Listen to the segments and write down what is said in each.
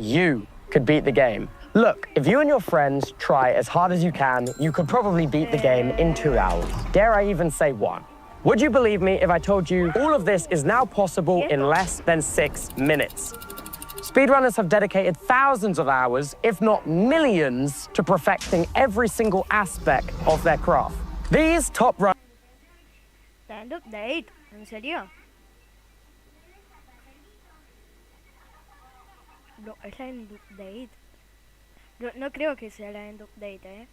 you could beat the game. Look, if you and your friends try as hard as you can, you could probably beat the game in 2 hours. Dare I even say 1? Would you believe me if I told you all of this is now possible in less than 6 minutes? Speedrunners have dedicated thousands of hours, if not millions, to perfecting every single aspect of their craft. These top runners... ¿Está en update? ¿En serio? No, es la end update. No creo que sea la end update, ¿eh?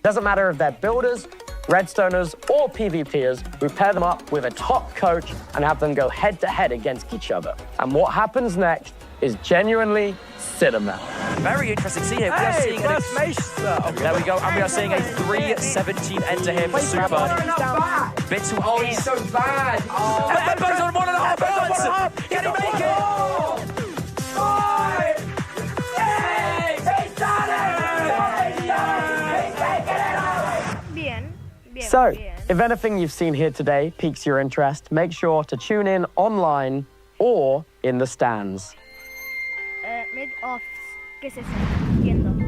Doesn't matter if they're builders, redstoners, or PvPers, we pair them up with a top coach and have them go head-to-head against each other. And what happens next is genuinely cinema. Very interesting to see here. We are seeing there we go, and we are seeing a 3:17 enter here for Super. Bit too high. He's so bad. Oh. Everyone's on 1.5 minutes. Can he make it? So, if anything you've seen here today piques your interest, make sure to tune in online or in the stands.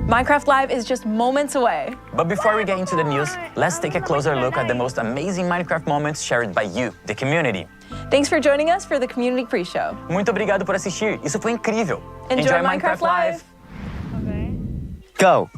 Minecraft Live is just moments away. But before we get into the news, let's take a closer look at the most amazing Minecraft moments shared by you, the community. Thanks for joining us for the Community Pre-Show. Muito obrigado por assistir, isso foi incrível. Enjoy Minecraft Live. Okay. Go!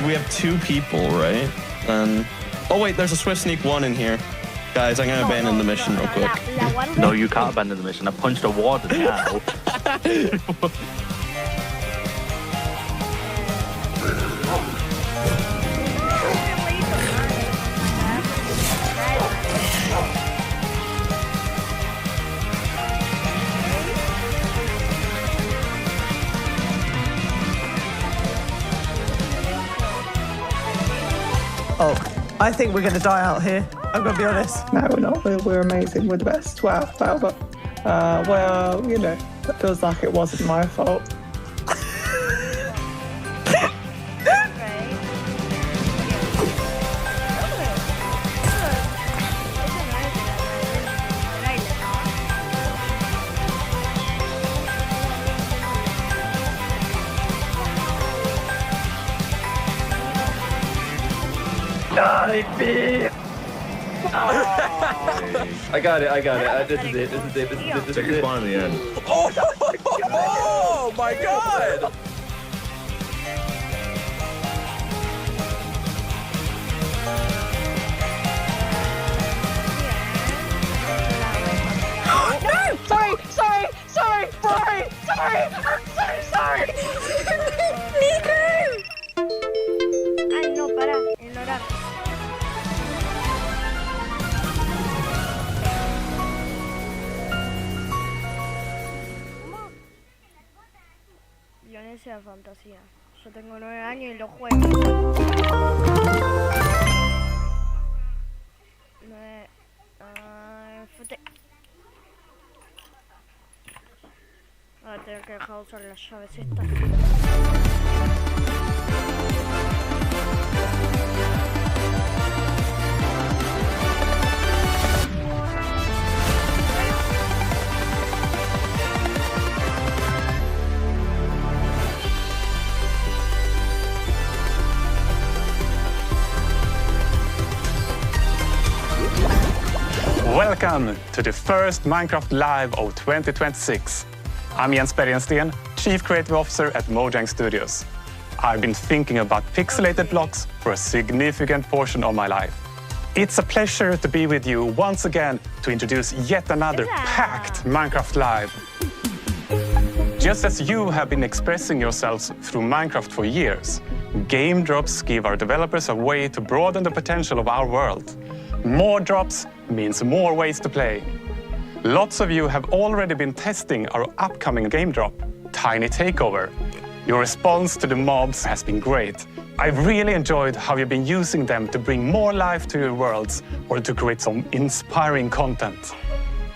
We have 2 people, right? Oh wait, there's a Swift Sneak 1 in here. Guys, I'm gonna abandon the mission real quick. No, you can't abandon the mission. I punched a warden now. Oh, I think we're going to die out here. I'm going to be honest. No, we're not. We're amazing. We're the best. Wow, but, well, you know, that feels like it wasn't my fault. I got it. This is it. Check your spawn in the end. Oh my god! Sorry. I'm so sorry. Nico! Ay, no, para. Ignorar. Violencia de fantasía. Yo tengo 9 años y lo juego. Voy a tener que dejar de usar las llaves estas. Welcome to the first Minecraft Live of 2026. I'm Jens Bergensten, Chief Creative Officer at Mojang Studios. I've been thinking about pixelated blocks for a significant portion of my life. It's a pleasure to be with you once again to introduce yet another packed Minecraft Live. Just as you have been expressing yourselves through Minecraft for years, game drops give our developers a way to broaden the potential of our world. More drops means more ways to play. Lots of you have already been testing our upcoming game drop, Tiny Takeover. Your response to the mobs has been great. I've really enjoyed how you've been using them to bring more life to your worlds or to create some inspiring content.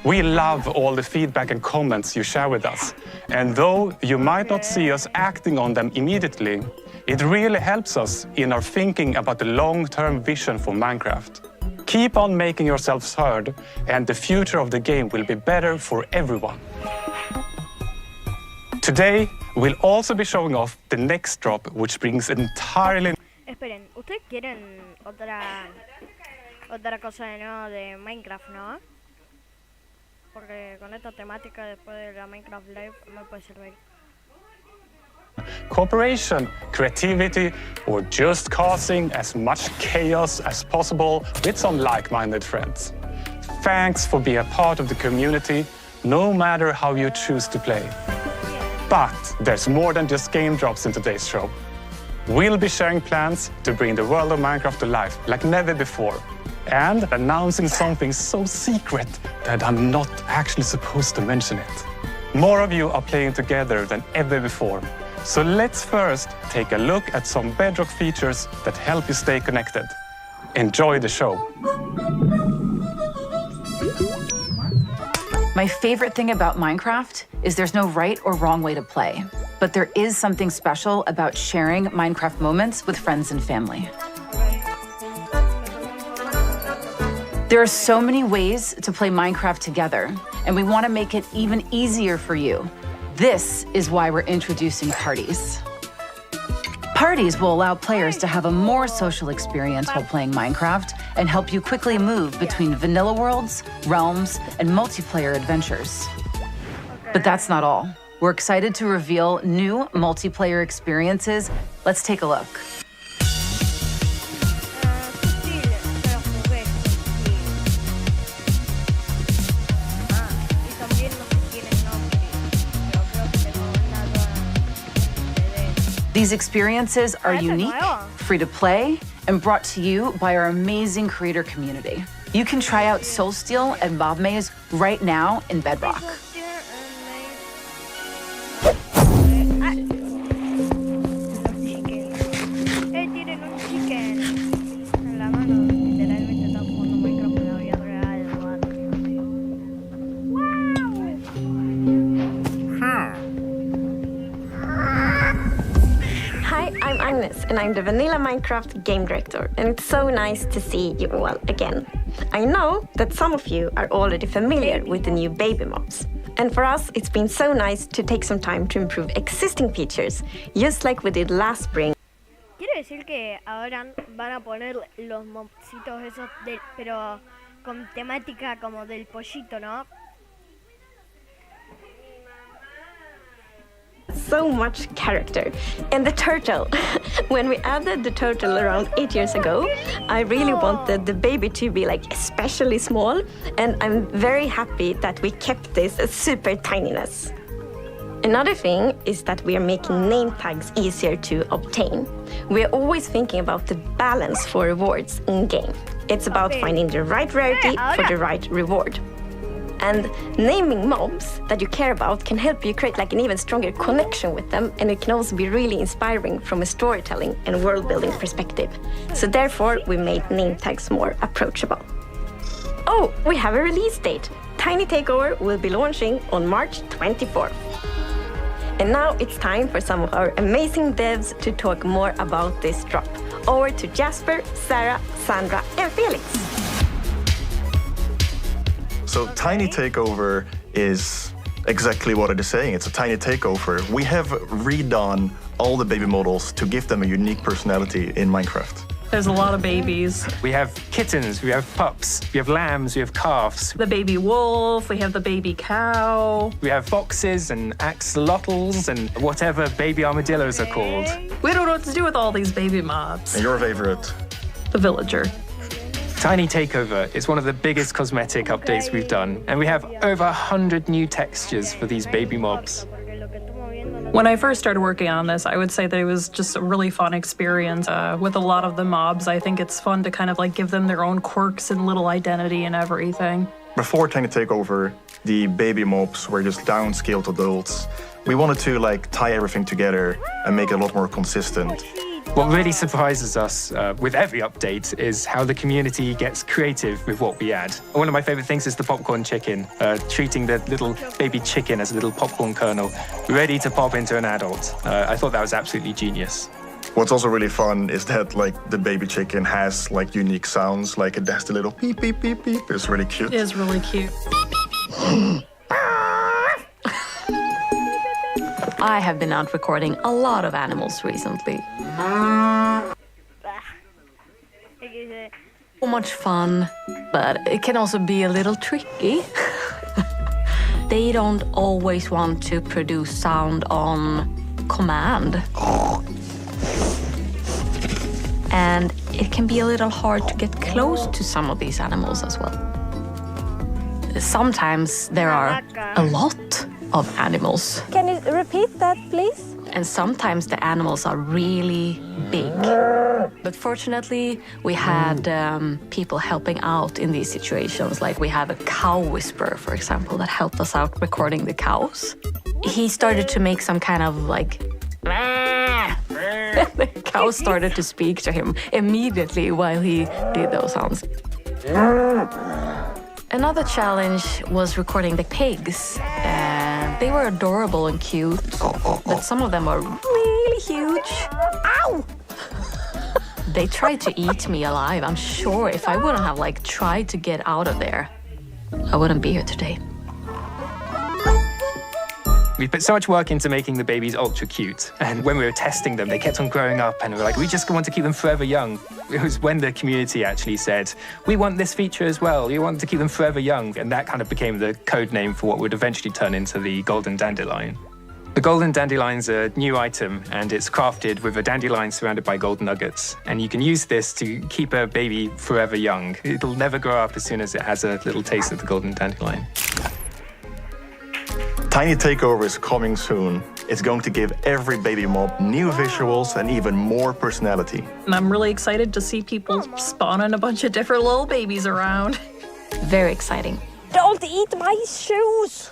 We love all the feedback and comments you share with us. And though you might not see us acting on them immediately, it really helps us in our thinking about the long-term vision for Minecraft. Keep on making yourselves heard, and the future of the game will be better for everyone. Today, we'll also be showing off the next drop, which brings entirely... Esperen, ¿ustedes quieren otra cosa de nuevo de Minecraft, no? Porque con esta temática después de la Minecraft Live me puede servir. Cooperation, creativity, or just causing as much chaos as possible with some like-minded friends. Thanks for being a part of the community, no matter how you choose to play. But there's more than just game drops in today's show. We'll be sharing plans to bring the world of Minecraft to life like never before, and announcing something so secret that I'm not actually supposed to mention it. More of you are playing together than ever before. So let's first take a look at some Bedrock features that help you stay connected. Enjoy the show. My favorite thing about Minecraft is there's no right or wrong way to play, but there is something special about sharing Minecraft moments with friends and family. There are so many ways to play Minecraft together, and we want to make it even easier for you. This is why we're introducing parties. Parties will allow players to have a more social experience while playing Minecraft and help you quickly move between vanilla worlds, realms, and multiplayer adventures. But that's not all. We're excited to reveal new multiplayer experiences. Let's take a look. These experiences are unique, free to play, and brought to you by our amazing creator community. You can try out Soul Steel and Mob Maze right now in Bedrock. Tienen un chicken en la mano, literalmente están jugando Minecraft en la vida real, Hi, I'm Agnes, and I'm the Vanilla Minecraft Game Director, and it's so nice to see you all again. I know that some of you are already familiar with the new baby mobs, and for us it's been so nice to take some time to improve existing features, just like we did last spring. Quiero decir que ahora van a poner los mobcitos esos, pero con temática como del pollito, ¿no? So much character. And the turtle. When we added the turtle around 8 years ago, I really wanted the baby to be like especially small, and I'm very happy that we kept this super tininess. Another thing is that we are making name tags easier to obtain. We are always thinking about the balance for rewards in-game. It's about finding the right rarity for the right reward. And naming mobs that you care about can help you create like an even stronger connection with them, and it can also be really inspiring from a storytelling and world-building perspective. So therefore, we made name tags more approachable. Oh, we have a release date. Tiny Takeover will be launching on March 24th. And now it's time for some of our amazing devs to talk more about this drop. Over to Jasper, Sarah, Sandra, and Felix. So Tiny Takeover is exactly what it is saying. It's a tiny takeover. We have redone all the baby models to give them a unique personality in Minecraft. There's a lot of babies. We have kittens, we have pups, we have lambs, we have calves. The baby wolf, we have the baby cow. We have foxes and axolotls and whatever baby armadillos are called. We don't know what to do with all these baby mobs. And your favorite? The villager. Tiny Takeover is one of the biggest cosmetic updates we've done, and we have over 100 new textures for these baby mobs. When I first started working on this, I would say that it was just a really fun experience. With a lot of the mobs, I think it's fun to kind of like give them their own quirks and little identity and everything. Before Tiny Takeover, the baby mobs were just downscaled adults. We wanted to like tie everything together and make it a lot more consistent. What really surprises us with every update is how the community gets creative with what we add. One of my favorite things is the popcorn chicken, treating the little baby chicken as a little popcorn kernel, ready to pop into an adult. I thought that was absolutely genius. What's also really fun is that like the baby chicken has like unique sounds, like it has the little beep, beep, beep, beep. It's really cute. It is really cute. I have been out recording a lot of animals recently. So much fun, but it can also be a little tricky. They don't always want to produce sound on command. And it can be a little hard to get close to some of these animals as well. Sometimes there are a lot of animals. Can you repeat that, please? And sometimes the animals are really big. But fortunately, we had people helping out in these situations. Like we have a cow whisperer, for example, that helped us out recording the cows. He started to make some kind of like... The cow started to speak to him immediately while he did those sounds. Another challenge was recording the pigs. They were adorable and cute, but some of them were really huge. Ow! They tried to eat me alive. I'm sure if I wouldn't have like tried to get out of there, I wouldn't be here today. We put so much work into making the babies ultra cute. And when we were testing them, they kept on growing up and we were like, we just want to keep them forever young. It was when the community actually said, we want this feature as well. We want to keep them forever young. And that kind of became the code name for what would eventually turn into the golden dandelion. The golden dandelion's a new item and it's crafted with a dandelion surrounded by gold nuggets. And you can use this to keep a baby forever young. It'll never grow up as soon as it has a little taste of the golden dandelion. Tiny Takeover is coming soon. It's going to give every baby mob new visuals and even more personality. And I'm really excited to see people spawning a bunch of different little babies around. Very exciting. Don't eat my shoes!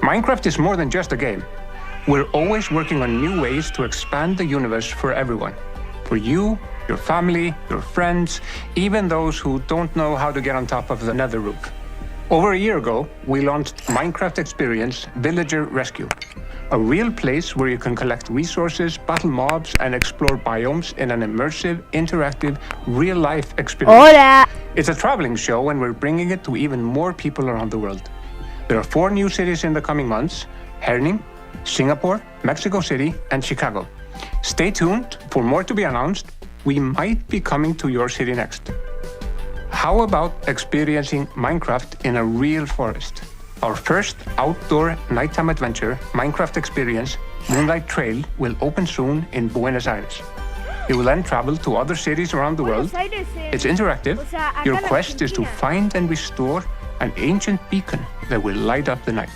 Minecraft is more than just a game. We're always working on new ways to expand the universe for everyone. For you, your family, your friends, even those who don't know how to get on top of the nether roof. Over a year ago, we launched Minecraft Experience Villager Rescue, a real place where you can collect resources, battle mobs, and explore biomes in an immersive, interactive, real-life experience. Hola. It's a traveling show and we're bringing it to even more people around the world. There are 4 new cities in the coming months: Herning, Singapore, Mexico City, and Chicago. Stay tuned for more to be announced. We might be coming to your city next. How about experiencing Minecraft in a real forest? Our first outdoor nighttime adventure, Minecraft Experience Moonlight Trail, will open soon in Buenos Aires. You will then travel to other cities around the world. It's interactive. Your quest is to find and restore an ancient beacon that will light up the night.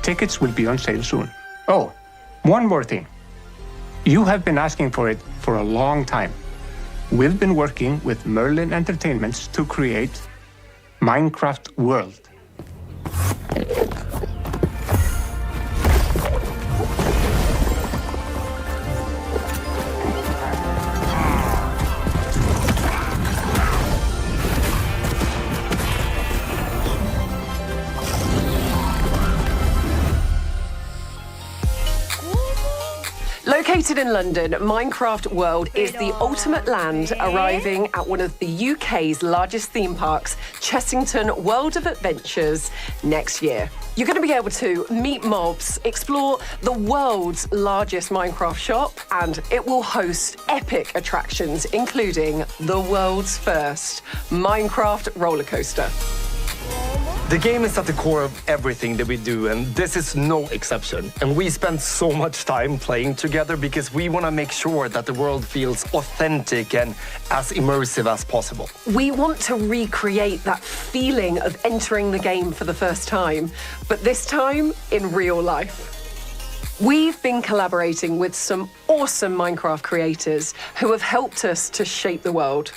Tickets will be on sale soon. Oh, one more thing. You have been asking for it for a long time. We've been working with Merlin Entertainments to create Minecraft World. Located in London, Minecraft World is the ultimate land, arriving at one of the UK's largest theme parks, Chessington World of Adventures, next year. You're going to be able to meet mobs, explore the world's largest Minecraft shop, and it will host epic attractions, including the world's first Minecraft roller coaster. The game is at the core of everything that we do, and this is no exception. And we spend so much time playing together because we want to make sure that the world feels authentic and as immersive as possible. We want to recreate that feeling of entering the game for the first time, but this time in real life. We've been collaborating with some awesome Minecraft creators who have helped us to shape the world.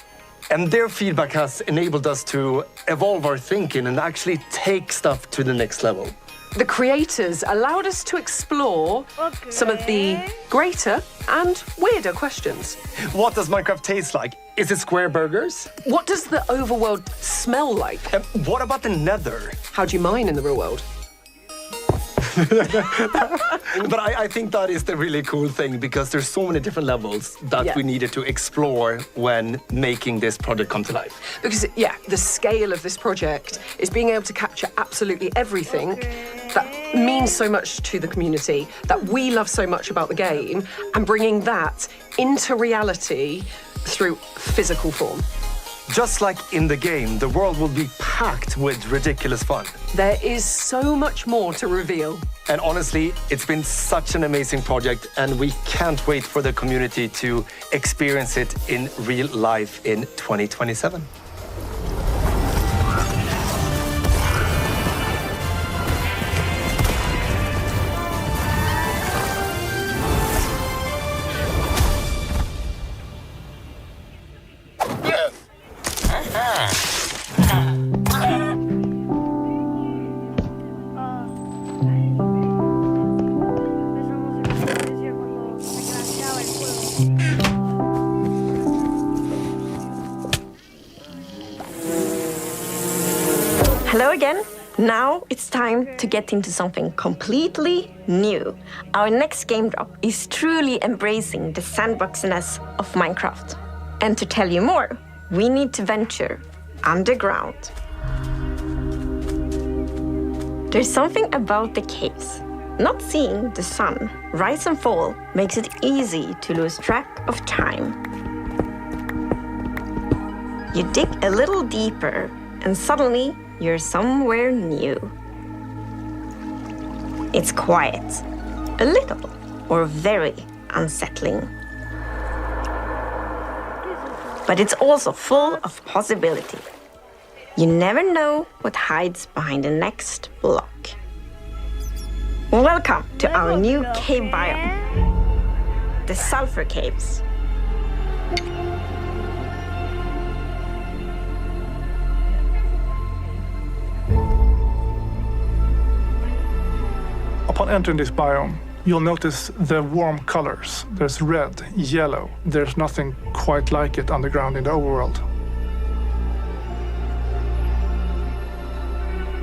And their feedback has enabled us to evolve our thinking and actually take stuff to the next level. The creators allowed us to explore some of the greater and weirder questions. What does Minecraft taste like? Is it square burgers? What does the overworld smell like? What about the nether? How do you mine in the real world? But I think that is the really cool thing, because there's so many different levels that we needed to explore when making this project come to life. Because, the scale of this project is being able to capture absolutely everything that means so much to the community, that we love so much about the game, and bringing that into reality through physical form. Just like in the game, the world will be packed with ridiculous fun. There is so much more to reveal. And honestly, it's been such an amazing project, and we can't wait for the community to experience it in real life in 2027. Hello again. Now it's time to get into something completely new. Our next game drop is truly embracing the sandboxiness of Minecraft. And to tell you more, we need to venture underground. There's something about the caves. Not seeing the sun rise and fall makes it easy to lose track of time. You dig a little deeper, and suddenly you're somewhere new. It's quiet, a little, or very unsettling. But it's also full of possibility. You never know what hides behind the next block. Welcome to our new cave biome, the Sulfur Caves. Upon entering this biome, you'll notice the warm colors. There's red, yellow. There's nothing quite like it underground in the overworld.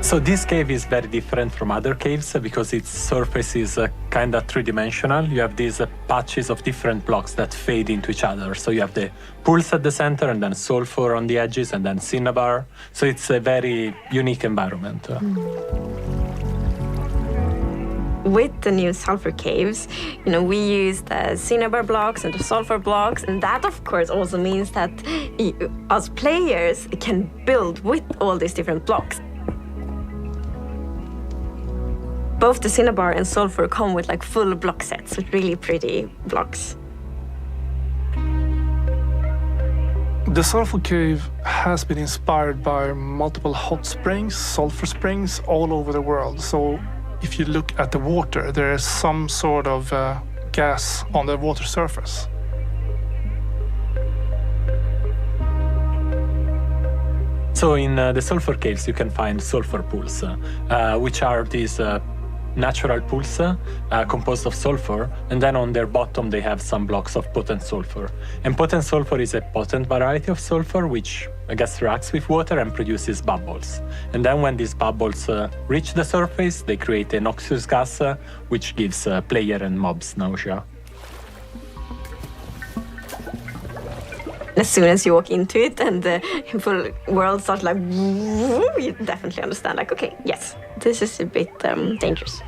So this cave is very different from other caves because its surface is kind of three-dimensional. You have these patches of different blocks that fade into each other. So you have the pools at the center, and then sulfur on the edges, and then cinnabar. So it's a very unique environment. With the new sulfur caves, we use the cinnabar blocks and the sulfur blocks, and that of course also means that us players can build with all these different blocks. Both the cinnabar and sulfur come with full block sets with really pretty blocks. The sulfur cave has been inspired by multiple hot springs, sulfur springs all over the world. So if you look at the water, there is some sort of gas on the water surface. So in the sulfur caves, you can find sulfur pools, which are these natural pools composed of sulfur, and then on their bottom they have some blocks of potent sulfur. And potent sulfur is a potent variety of sulfur which I guess reacts with water and produces bubbles. And then when these bubbles reach the surface, they create a noxious gas which gives player and mobs nausea. as soon as you walk into it and the full world starts like, you definitely understand, like, okay, yes, this is a bit dangerous.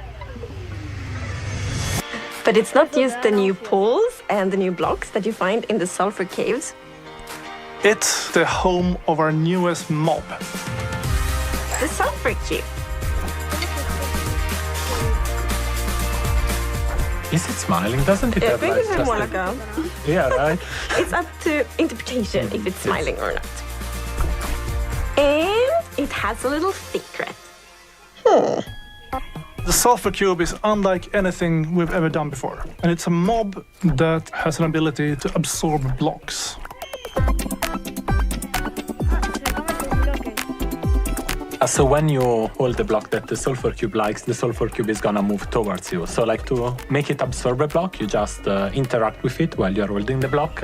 But it's not just the new pools and the new blocks that you find in the sulfur caves. It's the home of our newest mob. The sulfur cube. Is it smiling? Doesn't it I have think like it's just more like a... Yeah, right? It's up to interpretation if it's smiling or not. And it has a little secret. The sulfur cube is unlike anything we've ever done before. And it's a mob that has an ability to absorb blocks. So when you hold the block that the sulfur cube likes, the sulfur cube is gonna move towards you. So like to make it absorb a block, you just interact with it while you're holding the block.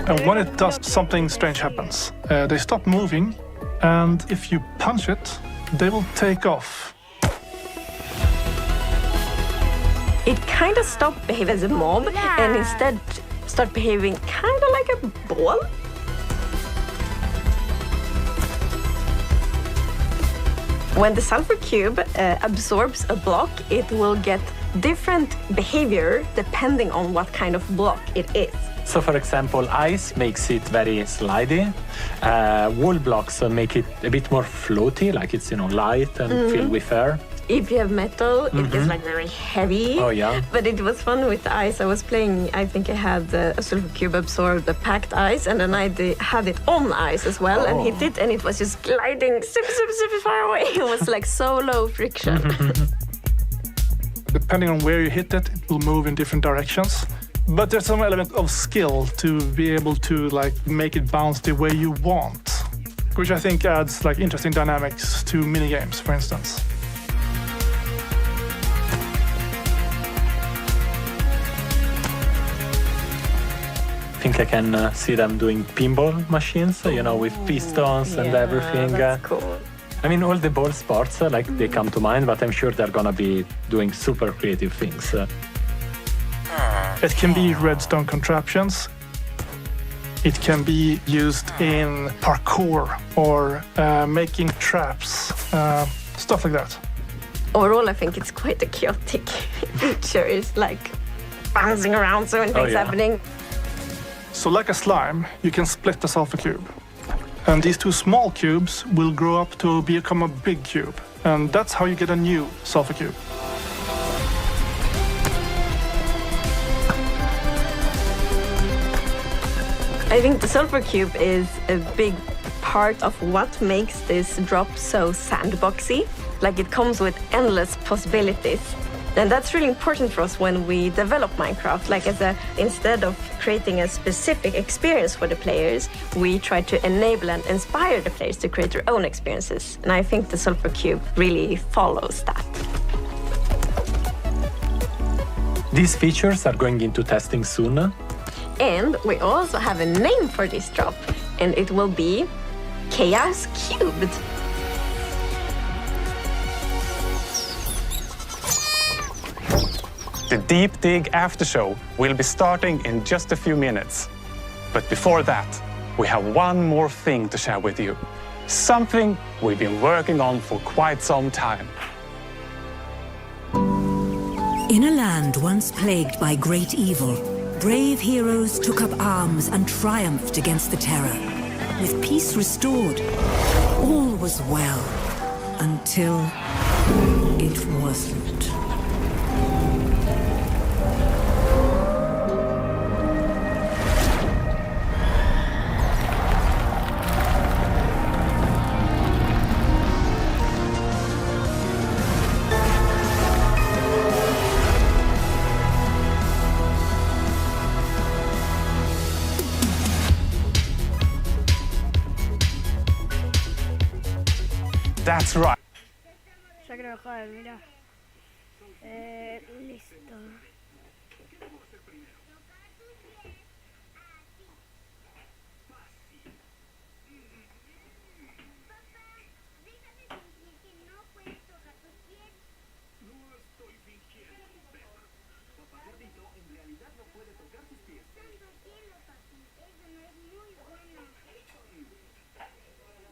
And when it does, something strange happens. They stop moving, and if you punch it, they will take off. It kind of stopped behaving as a mob and instead start behaving kind of like a ball. When the sulfur cube absorbs a block, it will get different behavior depending on what kind of block it is. So for example, ice makes it very slidey. Wall blocks make it a bit more floaty, like it's, light and filled with air. If you have metal, it gets like very heavy. Oh, yeah. But it was fun with the ice. I was playing, I think I had a sulfur cube absorb the packed ice, and then I had it on ice as well and hit it, and it was just gliding super, super, super far away. It was like so low friction. Depending on where you hit it, it will move in different directions. But there's some element of skill to be able to make it bounce the way you want, which I think adds interesting dynamics to minigames, for instance. I think I can see them doing pinball machines, with pistons and everything. That's cool. I mean, all the ball sports, they come to mind, but I'm sure they're gonna be doing super creative things. It can be redstone contraptions. It can be used in parkour or making traps, stuff like that. Overall, I think it's quite a chaotic feature. It's like bouncing around, so many things happening. So like a slime, you can split the sulfur cube. And these two small cubes will grow up to become a big cube. And that's how you get a new sulfur cube. I think the sulfur cube is a big part of what makes this drop so sandboxy. Like, it comes with endless possibilities. And that's really important for us when we develop Minecraft. Instead of creating a specific experience for the players, we try to enable and inspire the players to create their own experiences. And I think the sulfur cube really follows that. These features are going into testing soon. And we also have a name for this drop, and it will be Chaos Cubed. The Deep Dig After Show will be starting in just a few minutes. But before that, we have one more thing to share with you. Something we've been working on for quite some time. In a land once plagued by great evil, brave heroes took up arms and triumphed against the terror. With peace restored, all was well, until it wasn't. That's right. Ya creo, joder, mira.